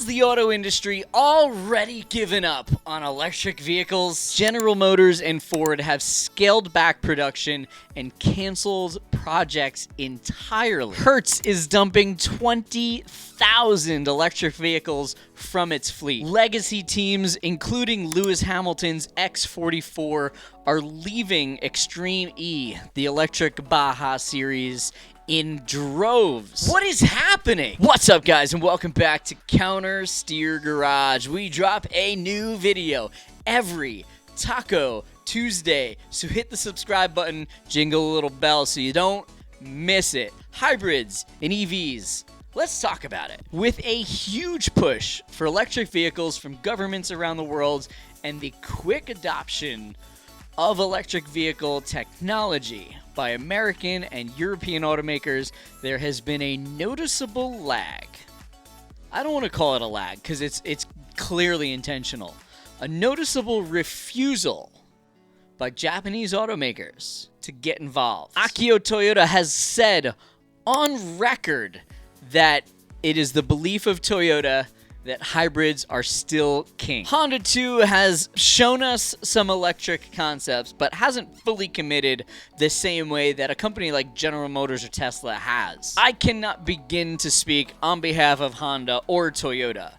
Has the auto industry already given up on electric vehicles? General Motors and Ford have scaled back production and canceled projects entirely. Hertz is dumping 20,000 electric vehicles from its fleet. Legacy teams, including Lewis Hamilton's X44, are leaving Extreme E, the electric Baja series, in droves. What is happening? What's up, guys, and welcome back to Counter Steer Garage. We drop a new video every Taco Tuesday, so hit the subscribe button, jingle a little bell so you don't miss it. Hybrids and EVs. Let's talk about it. With a huge push for electric vehicles from governments around the world and the quick adoption of electric vehicle technology by American and European automakers, there has been a noticeable lag. I don't want to call it a lag because it's clearly intentional. A noticeable refusal by Japanese automakers to get involved. Akio Toyoda has said on record that it is the belief of Toyota that hybrids are still king. Honda too has shown us some electric concepts, but hasn't fully committed the same way that a company like General Motors or Tesla has. I cannot begin to speak on behalf of Honda or Toyota,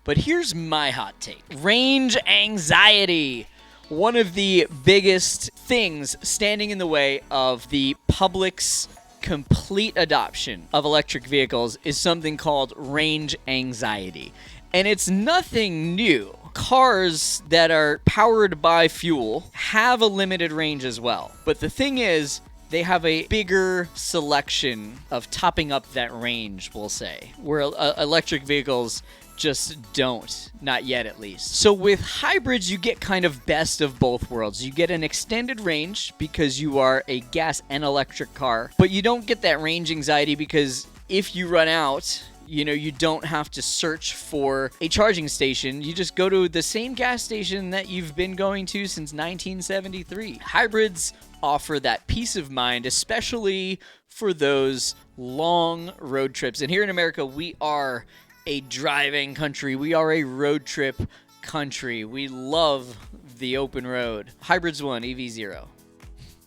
but here's my hot take. Range anxiety. One of the biggest things standing in the way of the public's complete adoption of electric vehicles is something called range anxiety. And it's nothing new. Cars that are powered by fuel have a limited range as well. But the thing is, they have a bigger selection of topping up that range, we'll say, where electric vehicles just don't, not yet at least. So with hybrids, you get kind of best of both worlds. You get an extended range because you are a gas and electric car, but you don't get that range anxiety because if you run out, you don't have to search for a charging station. You just go to the same gas station that you've been going to since 1973. Hybrids offer that peace of mind, especially for those long road trips. And here in America, we are a driving country. We are a road trip country. We love the open road. Hybrids 1, EV 0.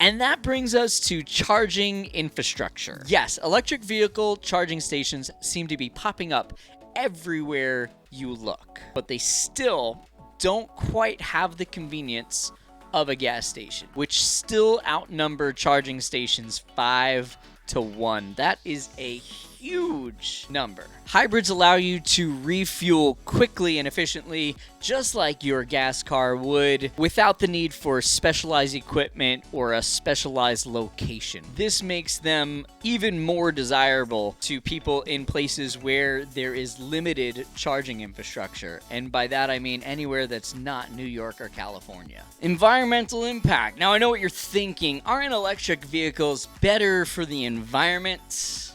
And that brings us to charging infrastructure. Yes, electric vehicle charging stations seem to be popping up everywhere you look, but they still don't quite have the convenience of a gas station, which still outnumber charging stations 5 to 1. That is a huge number. Hybrids allow you to refuel quickly and efficiently, just like your gas car would, without the need for specialized equipment or a specialized location. This makes them even more desirable to people in places where there is limited charging infrastructure. And by that I mean anywhere that's not New York or California. Environmental impact. Now I know what you're thinking. Aren't electric vehicles better for the environment?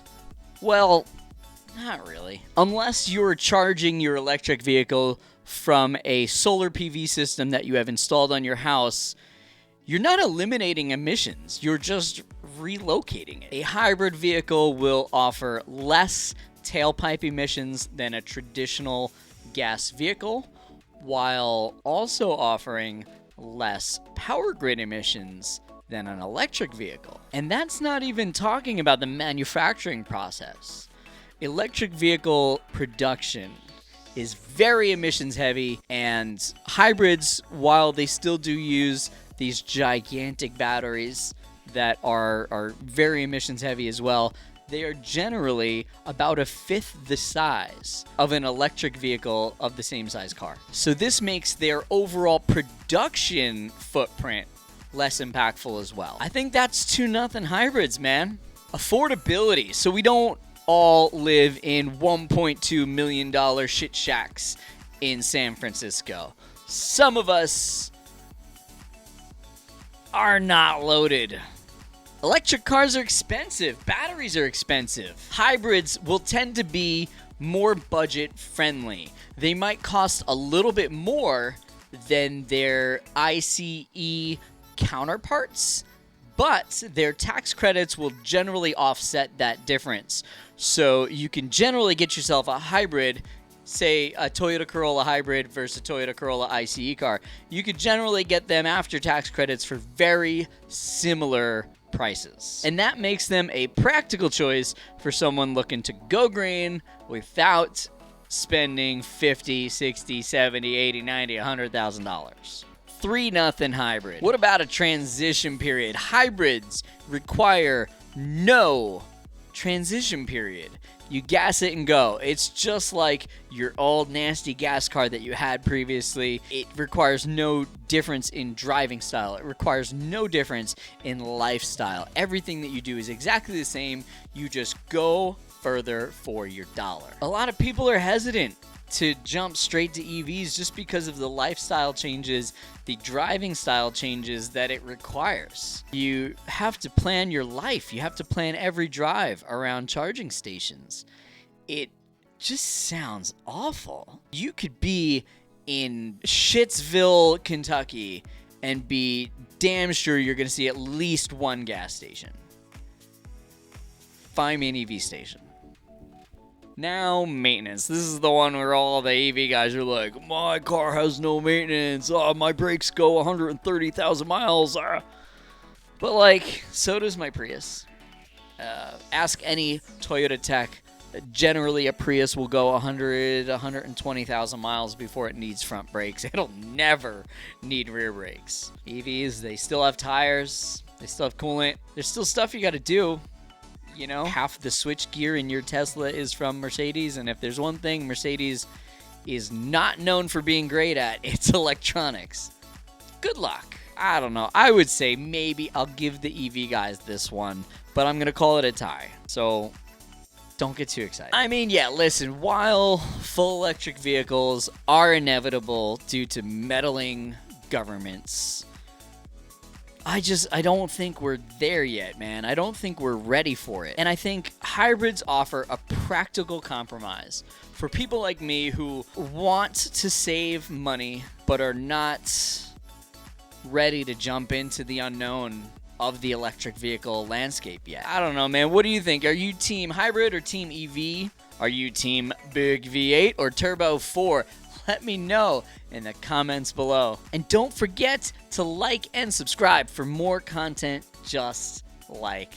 Well, not really. Unless you're charging your electric vehicle from a solar PV system that you have installed on your house, you're not eliminating emissions. You're just relocating it. A hybrid vehicle will offer less tailpipe emissions than a traditional gas vehicle, while also offering less power grid emissions than an electric vehicle. And that's not even talking about the manufacturing process. Electric vehicle production is very emissions heavy, and hybrids, while they still do use these gigantic batteries that are very emissions heavy as well, they are generally about a fifth the size of an electric vehicle of the same size car. So this makes their overall production footprint less impactful as well. I think that's 2-0 hybrids, man. Affordability. So we don't all live in $1.2 million shit shacks in San Francisco. Some of us are not loaded. Electric cars are expensive. Batteries are expensive. Hybrids will tend to be more budget friendly. They might cost a little bit more than their ICE counterparts, but their tax credits will generally offset that difference. So you can generally get yourself a hybrid say a Toyota Corolla hybrid versus a Toyota Corolla ICE car, you could generally get them after tax credits for very similar prices. And that makes them a practical choice for someone looking to go green without spending $50, $60, $70, $80, $90, $100,000. 3-0 hybrid. What about a transition period? Hybrids require no transition period. You gas it and go. It's just like your old nasty gas car that you had previously. It requires no difference in driving style. It requires no difference in lifestyle. Everything that you do is exactly the same. You just go further for your dollar. A lot of people are hesitant to jump straight to EVs just because of the lifestyle changes, the driving style changes that it requires. You have to plan your life. You have to plan every drive around charging stations. It just sounds awful. You could be in Shittsville, Kentucky, and be damn sure you're going to see at least one gas station. Find me an EV station. Now, maintenance. This is the one where all the EV guys are like, my car has no maintenance. Oh, my brakes go 130,000 miles. But, like, so does my Prius. Ask any Toyota tech. Generally, a Prius will go 100, 120,000 miles before it needs front brakes. It'll never need rear brakes. EVs, they still have tires. They still have coolant. There's still stuff you got to do. You know, half the switch gear in your Tesla is from Mercedes, and if there's one thing Mercedes is not known for being great at, it's electronics. Good luck. I don't know. I would say maybe I'll give the EV guys this one, but I'm going to call it a tie. So don't get too excited. I mean, yeah, listen, while full electric vehicles are inevitable due to meddling governments, I don't think we're there yet, man. I don't think we're ready for it. And I think hybrids offer a practical compromise for people like me who want to save money but are not ready to jump into the unknown of the electric vehicle landscape yet. I don't know, man. What do you think? Are you team hybrid or team EV? Are you team big V8 or turbo 4? Let me know in the comments below. And don't forget to like and subscribe for more content just like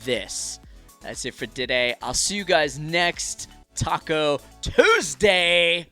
this. That's it for today. I'll see you guys next Taco Tuesday.